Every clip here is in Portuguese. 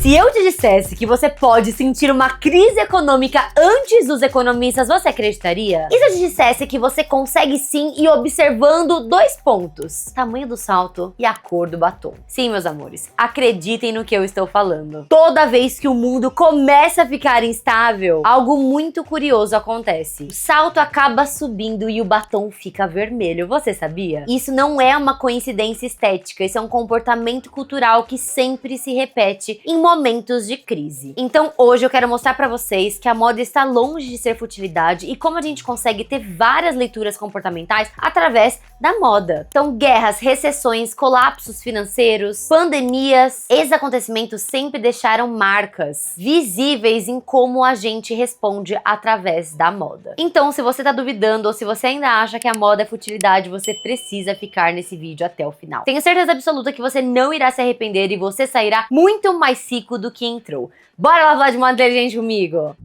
Se eu te dissesse que você pode sentir uma crise econômica antes dos economistas, você acreditaria? E se eu te dissesse que você consegue sim ir observando 2 pontos: tamanho do salto e a cor do batom? Sim, meus amores, acreditem no que eu estou falando. Toda vez que o mundo começa a ficar instável, algo muito curioso acontece. O salto acaba subindo e o batom fica vermelho. Você sabia? Isso não é uma coincidência estética, isso é um comportamento cultural que sempre se repete em momentos de crise. Então hoje eu quero mostrar pra vocês que a moda está longe de ser futilidade e como a gente consegue ter várias leituras comportamentais através da moda. Então guerras, recessões, colapsos financeiros, pandemias, esses acontecimentos sempre deixaram marcas visíveis em como a gente responde através da moda. Então se você tá duvidando ou se você ainda acha que a moda é futilidade, você precisa ficar nesse vídeo até o final. Tenho certeza absoluta que você não irá se arrepender e você sairá muito mais rico do que entrou. Bora lá falar de moda inteligente comigo?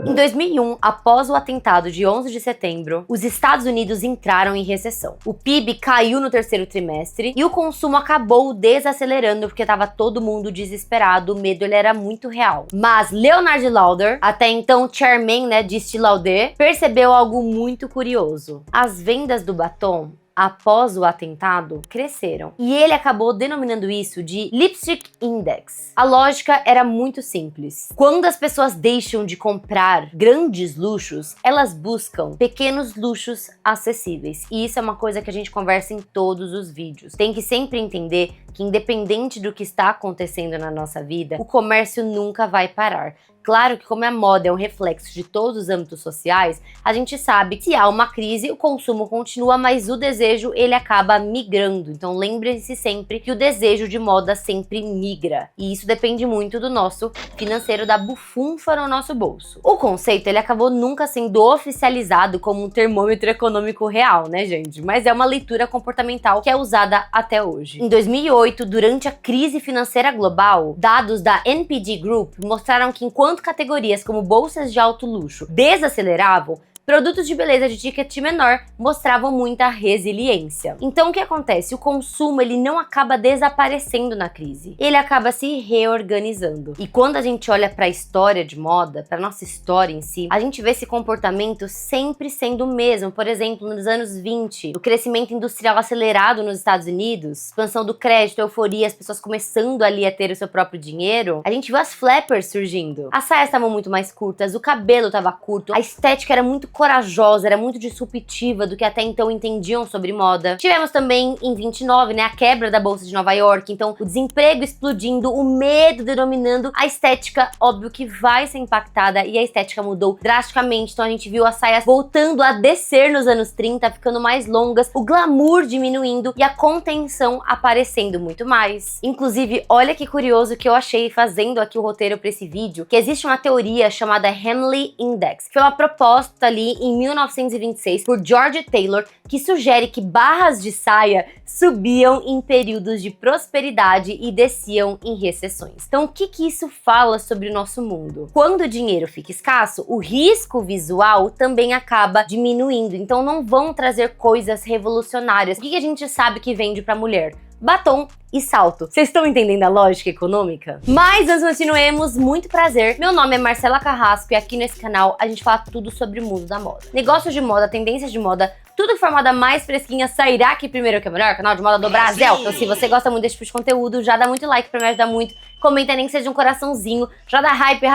Em 2001, após o atentado de 11 de setembro, os Estados Unidos entraram em recessão. O PIB caiu no terceiro trimestre e o consumo acabou desacelerando porque estava todo mundo desesperado, o medo ele era muito real. Mas Leonard Lauder, até então chairman, de Estée Lauder, percebeu algo muito curioso. As vendas do batom após o atentado, cresceram. E ele acabou denominando isso de Lipstick Index. A lógica era muito simples. Quando as pessoas deixam de comprar grandes luxos, elas buscam pequenos luxos acessíveis. E isso é uma coisa que a gente conversa em todos os vídeos. Tem que sempre entender que independente do que está acontecendo na nossa vida, o comércio nunca vai parar. Claro que como a moda é um reflexo de todos os âmbitos sociais, a gente sabe que se há uma crise, o consumo continua, mas o desejo ele acaba migrando. Então lembre-se sempre que o desejo de moda sempre migra. E isso depende muito do nosso financeiro, da bufunfa no nosso bolso. O conceito ele acabou nunca sendo oficializado como um termômetro econômico real, né, gente? Mas é uma leitura comportamental que é usada até hoje. Em 2008, durante a crise financeira global, dados da NPD Group mostraram que enquanto categorias como bolsas de alto luxo desaceleravam, produtos de beleza de ticket menor mostravam muita resiliência. Então o que acontece? O consumo ele não acaba desaparecendo na crise, ele acaba se reorganizando. E quando a gente olha para a história de moda, para nossa história em si, a gente vê esse comportamento sempre sendo o mesmo. Por exemplo, nos anos 20, o crescimento industrial acelerado nos Estados Unidos, expansão do crédito, euforia, as pessoas começando ali a ter o seu próprio dinheiro, a gente viu as flappers surgindo. As saias estavam muito mais curtas, o cabelo estava curto, a estética era muito corajosa, era muito disruptiva do que até então entendiam sobre moda. Tivemos também em 29, a quebra da Bolsa de Nova York, então o desemprego explodindo, o medo dominando, a estética, óbvio que vai ser impactada e a estética mudou drasticamente, então a gente viu as saias voltando a descer nos anos 30, ficando mais longas, o glamour diminuindo e a contenção aparecendo muito mais. Inclusive, olha que curioso que eu achei fazendo aqui o roteiro para esse vídeo, que existe uma teoria chamada Hamley Index, que foi uma proposta ali em 1926 por George Taylor, que sugere que barras de saia subiam em períodos de prosperidade e desciam em recessões. Então o que isso fala sobre o nosso mundo? Quando o dinheiro fica escasso, o risco visual também acaba diminuindo, então não vão trazer coisas revolucionárias. O que a gente sabe que vende para mulher? Batom e salto. Vocês estão entendendo a lógica econômica? Mas antes continuemos, muito prazer. Meu nome é Marcela Carrasco e aqui nesse canal a gente fala tudo sobre o mundo da moda. Negócios de moda, tendências de moda, tudo que for moda mais fresquinha sairá aqui primeiro, que é o melhor canal de moda do Brasil. Então se você gosta muito desse tipo de conteúdo, já dá muito like pra me ajudar muito. Comenta nem que seja um coraçãozinho, já dá hype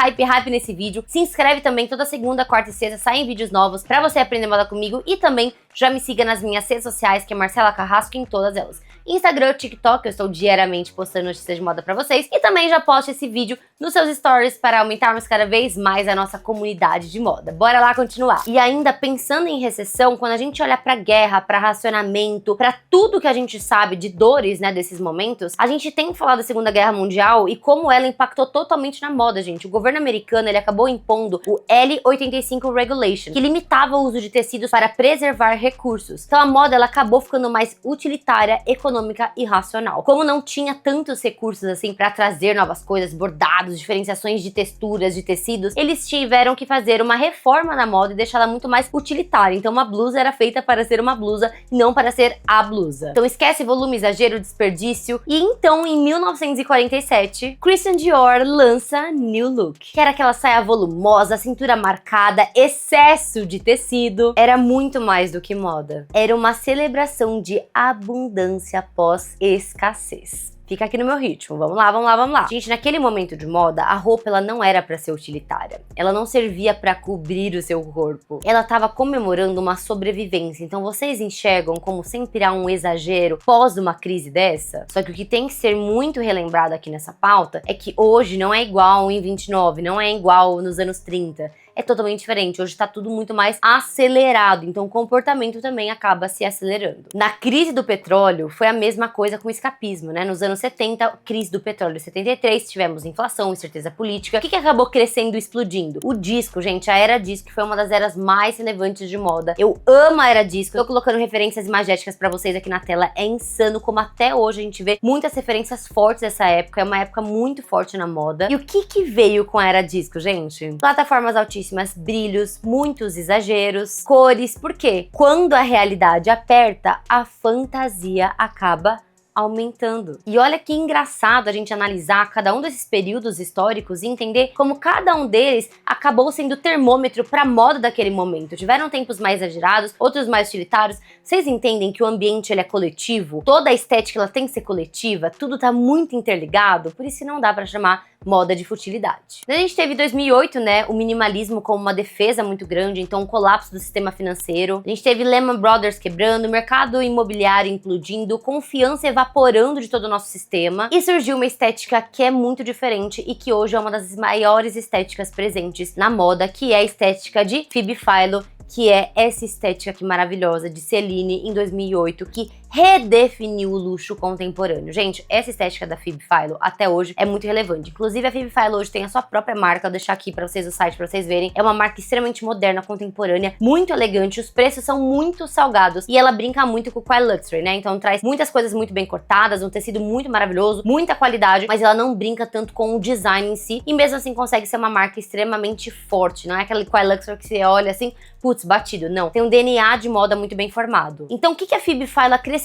nesse vídeo. Se inscreve também, toda segunda, quarta e sexta saem vídeos novos pra você aprender moda comigo. E também já me siga nas minhas redes sociais, que é Marcela Carrasco em todas elas. Instagram, TikTok, eu estou diariamente postando notícias de moda pra vocês. E também já posto esse vídeo nos seus stories para aumentarmos cada vez mais a nossa comunidade de moda. Bora lá continuar. E ainda pensando em recessão, quando a gente olha olhar pra guerra, pra racionamento, pra tudo que a gente sabe de dores, né, desses momentos, a gente tem que falar da Segunda Guerra Mundial e como ela impactou totalmente na moda, gente. O governo americano, ele acabou impondo o L-85 Regulation, que limitava o uso de tecidos para preservar recursos. Então a moda, ela acabou ficando mais utilitária, econômica e racional. Como não tinha tantos recursos assim para trazer novas coisas, bordados, diferenciações de texturas, de tecidos, eles tiveram que fazer uma reforma na moda e deixá-la muito mais utilitária. Então uma blusa era feita para ser uma blusa, não para ser a blusa. Então esquece volume, exagero, desperdício. E então, em 1947, Christian Dior lança New Look, que era aquela saia volumosa, cintura marcada, excesso de tecido. Era muito mais do que moda. Era uma celebração de abundância após escassez. Fica aqui no meu ritmo, vamos lá, vamos lá, vamos lá. Gente, naquele momento de moda, a roupa ela não era pra ser utilitária. Ela não servia pra cobrir o seu corpo. Ela tava comemorando uma sobrevivência. Então vocês enxergam como sempre há um exagero pós uma crise dessa? Só que o que tem que ser muito relembrado aqui nessa pauta é que hoje não é igual em 29, não é igual nos anos 30. É totalmente diferente. Hoje tá tudo muito mais acelerado, então o comportamento também acaba se acelerando. Na crise do petróleo, foi a mesma coisa com o escapismo, né? Nos anos 70, crise do petróleo. Em 73, tivemos inflação, incerteza política. O que acabou crescendo e explodindo? O disco, gente. A era disco, que foi uma das eras mais relevantes de moda. Eu amo a era disco. Tô colocando referências imagéticas pra vocês aqui na tela. É insano como até hoje a gente vê muitas referências fortes dessa época. É uma época muito forte na moda. E o que veio com a era disco, gente? Plataformas altíssimas, brilhos, muitos exageros, cores, porque quando a realidade aperta, a fantasia acaba aumentando. E olha que engraçado a gente analisar cada um desses períodos históricos e entender como cada um deles acabou sendo termômetro para a moda daquele momento. Tiveram tempos mais exagerados, outros mais utilitários. Vocês entendem que o ambiente ele é coletivo? Toda a estética ela tem que ser coletiva, tudo tá muito interligado, por isso não dá para chamar moda de futilidade. A gente teve em 2008, né, o minimalismo como uma defesa muito grande, então o colapso do sistema financeiro. A gente teve Lehman Brothers quebrando, o mercado imobiliário implodindo, confiança evaporando de todo o nosso sistema e surgiu uma estética que é muito diferente e que hoje é uma das maiores estéticas presentes na moda, que é a estética de Phoebe Philo, que é essa estética aqui maravilhosa de Celine em 2008, que redefiniu o luxo contemporâneo. Gente, essa estética da Phoebe Philo até hoje é muito relevante. Inclusive, a Phoebe Philo hoje tem a sua própria marca, vou deixar aqui pra vocês o site pra vocês verem. É uma marca extremamente moderna, contemporânea, muito elegante, os preços são muito salgados e ela brinca muito com o Quiet Luxury, né? Então traz muitas coisas muito bem cortadas, um tecido muito maravilhoso, muita qualidade, mas ela não brinca tanto com o design em si e mesmo assim consegue ser uma marca extremamente forte. Não é aquele Quiet Luxury que você olha assim, putz, batido. Não, tem um DNA de moda muito bem formado. Então o que a Phoebe Philo acrescentou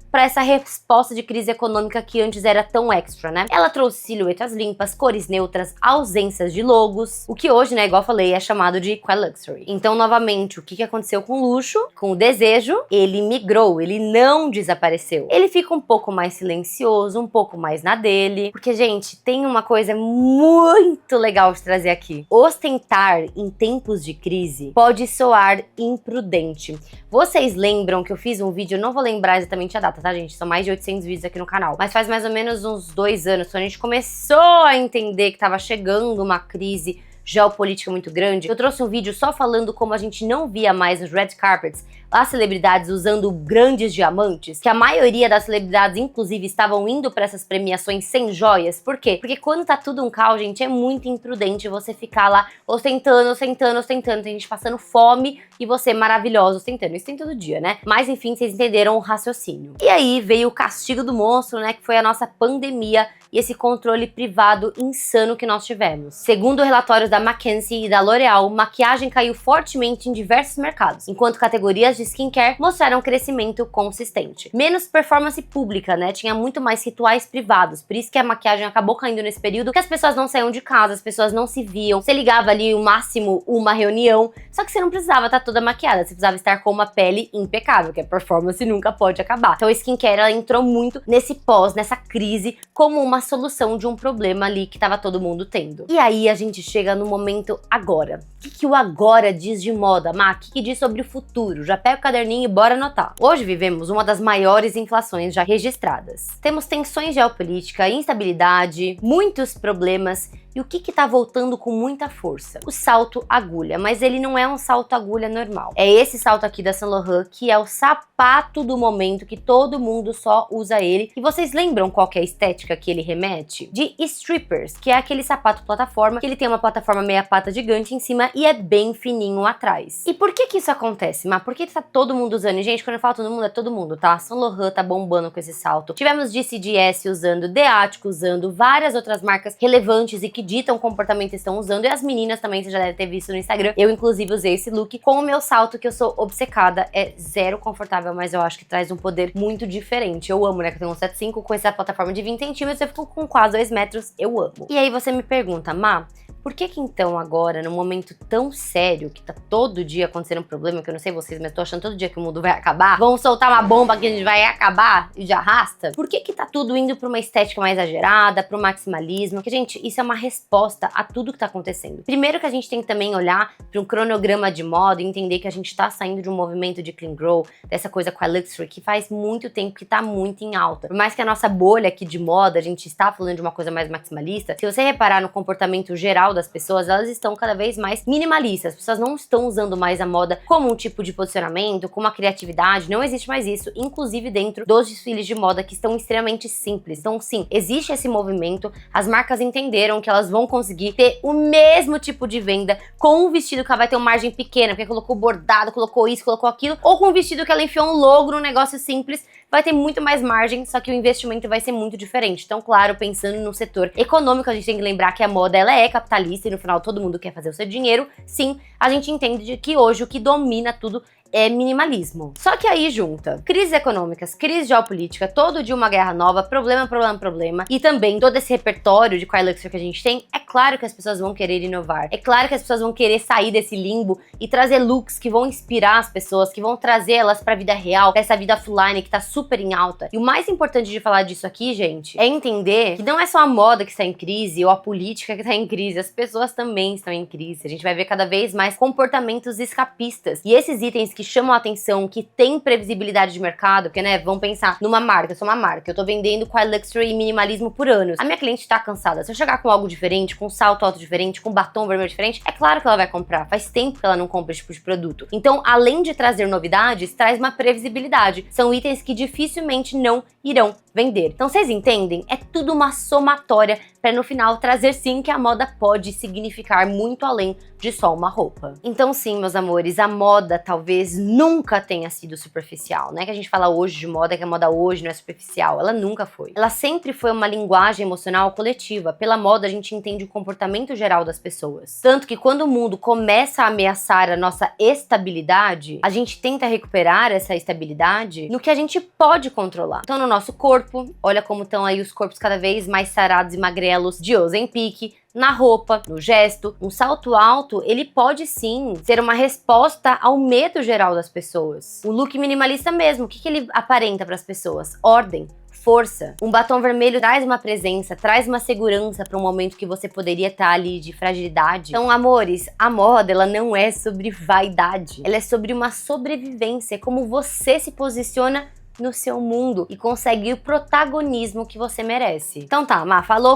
para essa resposta de crise econômica que antes era tão extra, né? Ela trouxe silhuetas limpas, cores neutras, ausências de logos, o que hoje, né, igual eu falei, é chamado de Quiet Luxury. Então, novamente, o que aconteceu com o luxo? Com o desejo, ele migrou, ele não desapareceu. Ele fica um pouco mais silencioso, um pouco mais na dele, porque, gente, tem uma coisa muito legal de trazer aqui. Ostentar em tempos de crise pode soar imprudente. Vocês lembram que eu fiz um vídeo, eu não vou lembrar exatamente a data, tá, gente? São mais de 800 vídeos aqui no canal. Mas faz mais ou menos uns 2 anos, quando a gente começou a entender que tava chegando uma crise geopolítica muito grande, eu trouxe um vídeo só falando como a gente não via mais nos red carpets as celebridades usando grandes diamantes, que a maioria das celebridades, inclusive, estavam indo para essas premiações sem joias. Por quê? Porque quando tá tudo um caos, gente, é muito imprudente você ficar lá ostentando, ostentando, ostentando. Tem gente passando fome e você maravilhosa ostentando. Isso tem todo dia, né? Mas, enfim, vocês entenderam o raciocínio. E aí veio o castigo do monstro, né? Que foi a nossa pandemia e esse controle privado insano que nós tivemos. Segundo relatórios da McKinsey e da L'Oréal, maquiagem caiu fortemente em diversos mercados, enquanto categorias de skincare mostraram crescimento consistente. Menos performance pública, né? Tinha muito mais rituais privados, por isso que a maquiagem acabou caindo nesse período, que as pessoas não saíam de casa, as pessoas não se viam, você ligava ali o máximo uma reunião, só que você não precisava estar toda maquiada, você precisava estar com uma pele impecável, que a performance nunca pode acabar. Então a skincare, ela entrou muito nesse pós, nessa crise, como uma solução de um problema ali que tava todo mundo tendo. E aí a gente chega no momento agora. O que o agora diz de moda, Má? O que diz sobre o futuro? Já pega o caderninho e bora anotar. Hoje vivemos uma das maiores inflações já registradas. Temos tensões geopolíticas, instabilidade, muitos problemas E o que tá voltando com muita força? O salto agulha, mas ele não é um salto agulha normal. É esse salto aqui da Saint Laurent, que é o sapato do momento, que todo mundo só usa ele. E vocês lembram qual que é a estética que ele remete? De strippers, que é aquele sapato plataforma, que ele tem uma plataforma meia pata gigante em cima e é bem fininho atrás. E por que isso acontece, Má? Por que tá todo mundo usando? E, gente, quando eu falo todo mundo, é todo mundo, tá? Saint Laurent tá bombando com esse salto. Tivemos DCDS usando, The Attic usando, várias outras marcas relevantes e que ditam comportamento estão usando. E as meninas também, você já deve ter visto no Instagram. Eu, inclusive, usei esse look com o meu salto, que eu sou obcecada. É zero confortável, mas eu acho que traz um poder muito diferente. Eu amo, né? Que eu tenho um 7,5 com essa plataforma de 20 centímetros, eu fico com quase 2 metros. Eu amo. E aí você me pergunta, Má, por que então agora, num momento tão sério, que tá todo dia acontecendo um problema, que eu não sei vocês, mas tô achando todo dia que o mundo vai acabar, vão soltar uma bomba que a gente vai acabar e já arrasta? Por que tá tudo indo pra uma estética mais exagerada, pro maximalismo? Porque, gente, isso é uma resposta a tudo que tá acontecendo. Primeiro que a gente tem que também olhar pra um cronograma de moda e entender que a gente tá saindo de um movimento de clean grow, dessa coisa com a luxury, que faz muito tempo que tá muito em alta. Por mais que a nossa bolha aqui de moda, a gente está falando de uma coisa mais maximalista, se você reparar no comportamento geral das pessoas, elas estão cada vez mais minimalistas. As pessoas não estão usando mais a moda como um tipo de posicionamento, como uma criatividade, não existe mais isso, inclusive dentro dos desfiles de moda que estão extremamente simples. Então, sim, existe esse movimento, as marcas entenderam que elas vão conseguir ter o mesmo tipo de venda com um vestido que ela vai ter uma margem pequena, porque colocou bordado, colocou isso, colocou aquilo, ou com um vestido que ela enfiou um logo num negócio simples, vai ter muito mais margem, só que o investimento vai ser muito diferente. Então, claro, pensando no setor econômico, a gente tem que lembrar que a moda, ela é capitalista e no final todo mundo quer fazer o seu dinheiro. Sim, a gente entende de que hoje o que domina tudo é minimalismo. Só que aí junta crises econômicas, crise geopolítica, todo dia uma guerra nova, problema, problema, problema, e também todo esse repertório de qual luxury que a gente tem, é claro que as pessoas vão querer inovar. É claro que as pessoas vão querer sair desse limbo e trazer looks que vão inspirar as pessoas, que vão trazer elas pra vida real, pra essa vida offline que tá super em alta. E o mais importante de falar disso aqui, gente, é entender que não é só a moda que está em crise ou a política que está em crise, as pessoas também estão em crise. A gente vai ver cada vez mais comportamentos escapistas. E esses itens que chamam a atenção, que tem previsibilidade de mercado, porque, né, vamos pensar numa marca, eu sou uma marca, eu tô vendendo com a luxury e minimalismo por anos. A minha cliente tá cansada. Se eu chegar com algo diferente, com um salto alto diferente, com um batom vermelho diferente, é claro que ela vai comprar. Faz tempo que ela não compra esse tipo de produto. Então, além de trazer novidades, traz uma previsibilidade. São itens que dificilmente não irão vender. Então, vocês entendem? É tudo uma somatória para no final trazer sim que a moda pode significar muito além de só uma roupa. Então sim, meus amores, a moda talvez nunca tenha sido superficial, né? Que a gente fala hoje de moda, que a moda hoje não é superficial, ela nunca foi. Ela sempre foi uma linguagem emocional coletiva. Pela moda a gente entende o comportamento geral das pessoas. Tanto que quando o mundo começa a ameaçar a nossa estabilidade, a gente tenta recuperar essa estabilidade no que a gente pode controlar. Então no nosso corpo, olha como estão aí os corpos cada vez mais sarados e magrelos de Ozempic, na roupa, no gesto. Um salto alto, ele pode sim ser uma resposta ao medo geral das pessoas. O look minimalista mesmo, o que ele aparenta para as pessoas? Ordem, força. Um batom vermelho traz uma presença, traz uma segurança para um momento que você poderia estar ali de fragilidade. Então, amores, a moda, ela não é sobre vaidade. Ela é sobre uma sobrevivência, é como você se posiciona no seu mundo e consegue o protagonismo que você merece. Então tá, Má, falou,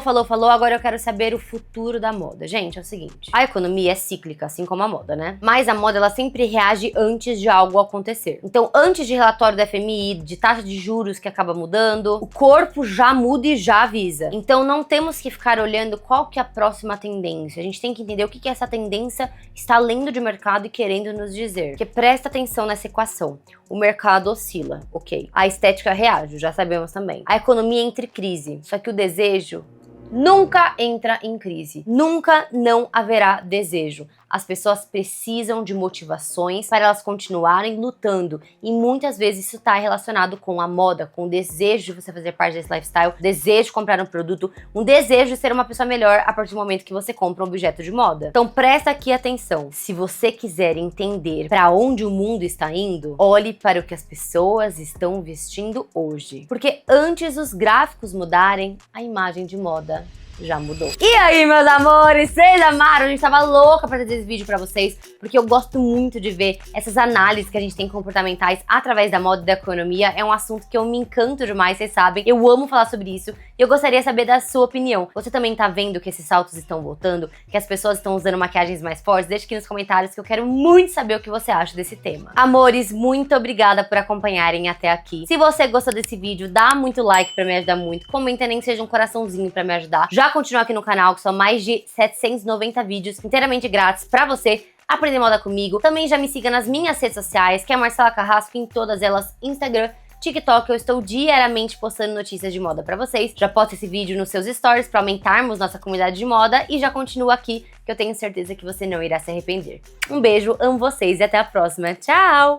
agora eu quero saber o futuro da moda. Gente, é o seguinte, a economia é cíclica, assim como a moda, né? Mas a moda, ela sempre reage antes de algo acontecer. Então, antes de relatório da FMI, de taxa de juros que acaba mudando, o corpo já muda e já avisa. Então, não temos que ficar olhando qual que é a próxima tendência. A gente tem que entender o que essa tendência está lendo de mercado e querendo nos dizer. Porque presta atenção nessa equação. O mercado oscila, ok. A estética reage, já sabemos também. A economia entra em crise, só que o desejo nunca entra em crise. Nunca não haverá desejo. As pessoas precisam de motivações para elas continuarem lutando. E muitas vezes isso está relacionado com a moda, com o desejo de você fazer parte desse lifestyle, desejo de comprar um produto, um desejo de ser uma pessoa melhor a partir do momento que você compra um objeto de moda. Então presta aqui atenção. Se você quiser entender para onde o mundo está indo, olhe para o que as pessoas estão vestindo hoje. Porque antes os gráficos mudarem, a imagem de moda já mudou. E aí, meus amores, vocês amaram? A gente tava louca pra trazer esse vídeo pra vocês, porque eu gosto muito de ver essas análises que a gente tem comportamentais através da moda e da economia. É um assunto que eu me encanto demais, vocês sabem. Eu amo falar sobre isso e eu gostaria de saber da sua opinião. Você também tá vendo que esses saltos estão voltando? Que as pessoas estão usando maquiagens mais fortes? Deixa aqui nos comentários que eu quero muito saber o que você acha desse tema. Amores, muito obrigada por acompanharem até aqui. Se você gostou desse vídeo, dá muito like pra me ajudar muito. Comenta nem que seja um coraçãozinho pra me ajudar. Já continua aqui no canal, que são mais de 790 vídeos inteiramente grátis pra você aprender moda comigo. Também já me siga nas minhas redes sociais, que é Marcela Carrasco, em todas elas, Instagram, TikTok. Eu estou diariamente postando notícias de moda pra vocês. Já posto esse vídeo nos seus stories pra aumentarmos nossa comunidade de moda e já continua aqui, que eu tenho certeza que você não irá se arrepender. Um beijo, amo vocês e até a próxima. Tchau!